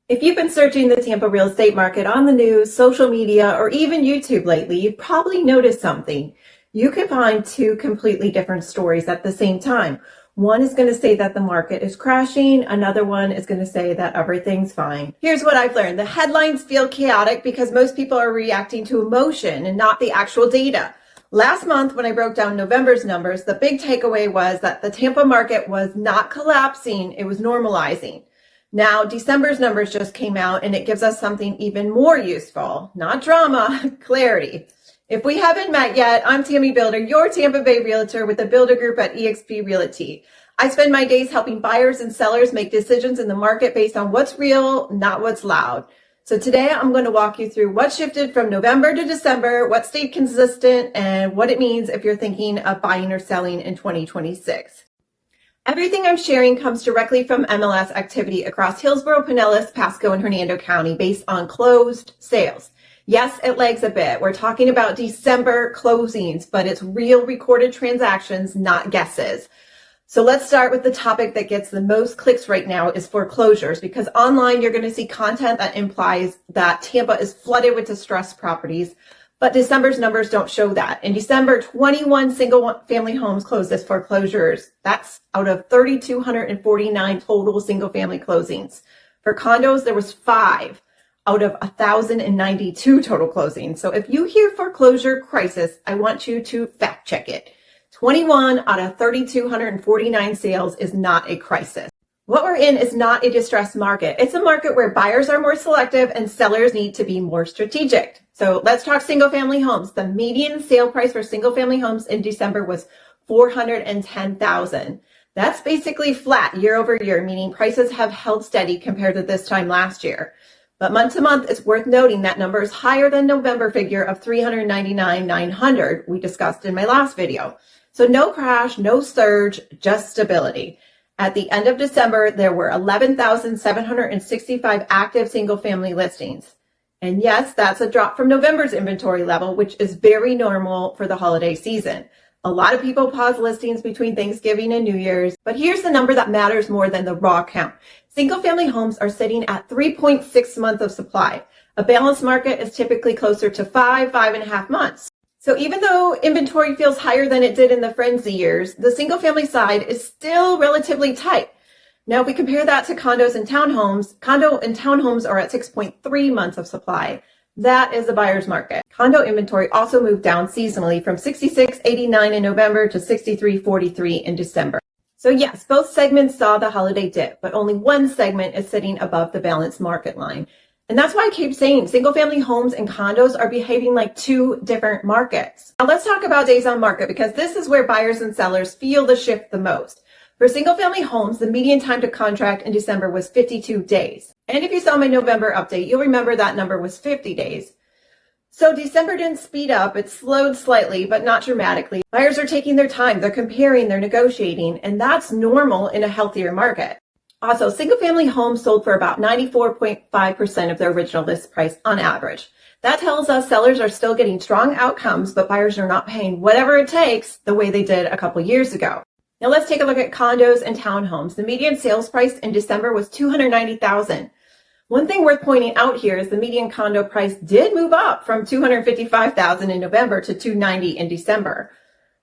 If you've been searching the Tampa real estate market on the news, social media, or even YouTube lately, you've probably noticed something. You can find two completely different stories at the same time. One is going to say that the market is crashing. Another one is going to say that everything's fine. Here's what I've learned. The headlines feel chaotic because most people are reacting to emotion and not the actual data. Last month, when I broke down November's numbers, the big takeaway was that the Tampa market was not collapsing, it was normalizing. Now, December's numbers just came out and it gives us something even more useful, not drama, clarity. If we haven't met yet, I'm Tammy Bilder, your Tampa Bay realtor with the Builder Group at eXp Realty. I spend my days helping buyers and sellers make decisions in the market based on what's real, not what's loud. So today I'm going to walk you through what shifted from November to December, what stayed consistent, and what it means if you're thinking of buying or selling in 2026. Everything I'm sharing comes directly from MLS activity across Hillsborough, Pinellas, Pasco, and Hernando County based on closed sales. Yes, it lags a bit. We're talking about December closings, but it's real recorded transactions, not guesses. So let's start with the topic that gets the most clicks right now is foreclosures, because online you're going to see content that implies that Tampa is flooded with distressed properties. But December's numbers don't show that. In December, 21 single-family homes closed as foreclosures. That's out of 3,249 total single-family closings. For condos, there was 5 out of 1,092 total closings. So if you hear foreclosure crisis, I want you to fact check it. 21 out of 3,249 sales is not a crisis. What we're in is not a distressed market. It's a market where buyers are more selective and sellers need to be more strategic. So let's talk single family homes. The median sale price for single family homes in December was $410,000. That's basically flat year over year, meaning prices have held steady compared to this time last year. But month to month, it's worth noting that number is higher than November figure of $399,900 we discussed in my last video. So no crash, no surge, just stability. At the end of December, there were 11,765 active single-family listings. And yes, that's a drop from November's inventory level, which is very normal for the holiday season. A lot of people pause listings between Thanksgiving and New Year's, but here's the number that matters more than the raw count. Single-family homes are sitting at 3.6 months of supply. A balanced market is typically closer to 5.5 months. So even though inventory feels higher than it did in the frenzy years, the single family side is still relatively tight. Now, if we compare that to condos and townhomes, condo and townhomes are at 6.3 months of supply. That is the buyer's market. Condo inventory also moved down seasonally from 66.89 in November to 63.43 in December. So yes, both segments saw the holiday dip, but only one segment is sitting above the balanced market line. And that's why I keep saying single family homes and condos are behaving like two different markets. Now let's talk about days on market, because this is where buyers and sellers feel the shift the most. For single family homes, the median time to contract in December was 52 days. And if you saw my November update, you'll remember that number was 50 days. So December didn't speed up. It slowed slightly, but not dramatically. Buyers are taking their time. They're comparing, they're negotiating, and that's normal in a healthier market. Also, single-family homes sold for about 94.5% of their original list price on average. That tells us sellers are still getting strong outcomes, but buyers are not paying whatever it takes the way they did a couple years ago. Now let's take a look at condos and townhomes. The median sales price in December was $290,000. One thing worth pointing out here is the median condo price did move up from $255,000 in November to $290,000 in December.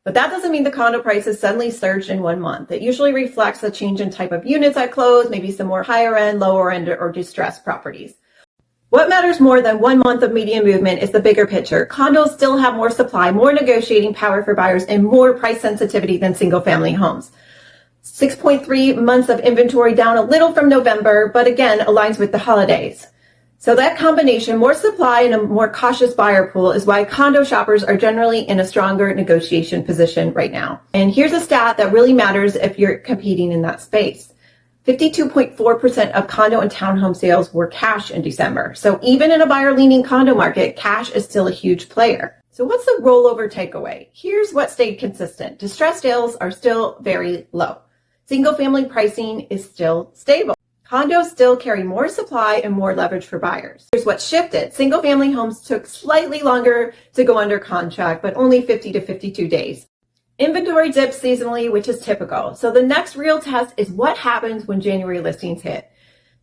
But that doesn't mean the condo prices suddenly surged in 1 month. It usually reflects a change in type of units at close, maybe some more higher end, lower end, or distressed properties. What matters more than 1 month of median movement is the bigger picture. Condos still have more supply, more negotiating power for buyers, and more price sensitivity than single family homes. 6.3 months of inventory, down a little from November, but again, aligns with the holidays. So that combination, more supply and a more cautious buyer pool, is why condo shoppers are generally in a stronger negotiation position right now. And here's a stat that really matters if you're competing in that space. 52.4% of condo and townhome sales were cash in December. So even in a buyer-leaning condo market, cash is still a huge player. So what's the rollover takeaway? Here's what stayed consistent. Distressed sales are still very low. Single-family pricing is still stable. Condos still carry more supply and more leverage for buyers. Here's what shifted. Single-family homes took slightly longer to go under contract, but only 50 to 52 days. Inventory dips seasonally, which is typical. So the next real test is what happens when January listings hit.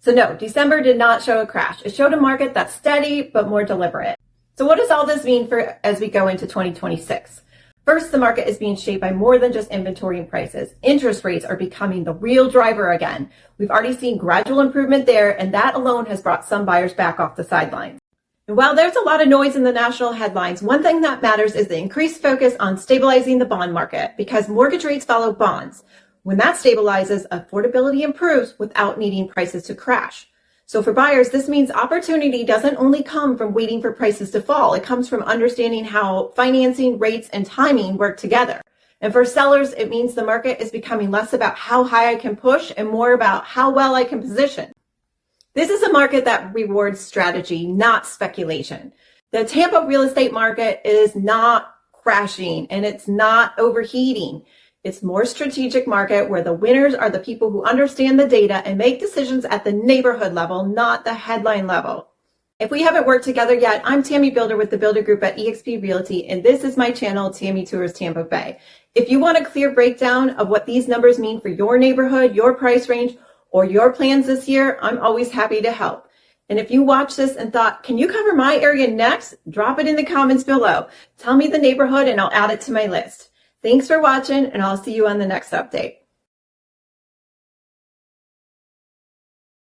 So no, December did not show a crash. It showed a market that's steady, but more deliberate. So what does all this mean for as we go into 2026? First, the market is being shaped by more than just inventory and prices. Interest rates are becoming the real driver again. We've already seen gradual improvement there, and that alone has brought some buyers back off the sidelines. And while there's a lot of noise in the national headlines, one thing that matters is the increased focus on stabilizing the bond market because mortgage rates follow bonds. When that stabilizes, affordability improves without needing prices to crash. So for buyers, this means opportunity doesn't only come from waiting for prices to fall. It comes from understanding how financing, rates, and timing work together. And for sellers, it means the market is becoming less about how high I can push and more about how well I can position. This is a market that rewards strategy, not speculation. The Tampa real estate market is not crashing and it's not overheating. It's more strategic market where the winners are the people who understand the data and make decisions at the neighborhood level, not the headline level. If we haven't worked together yet, I'm Tammy Bilder with the Builder Group at eXp Realty, and this is my channel, Tammy Tours Tampa Bay. If you want a clear breakdown of what these numbers mean for your neighborhood, your price range, or your plans this year, I'm always happy to help. And if you watch this and thought, can you cover my area next? Drop it in the comments below. Tell me the neighborhood and I'll add it to my list. Thanks for watching, and I'll see you on the next update.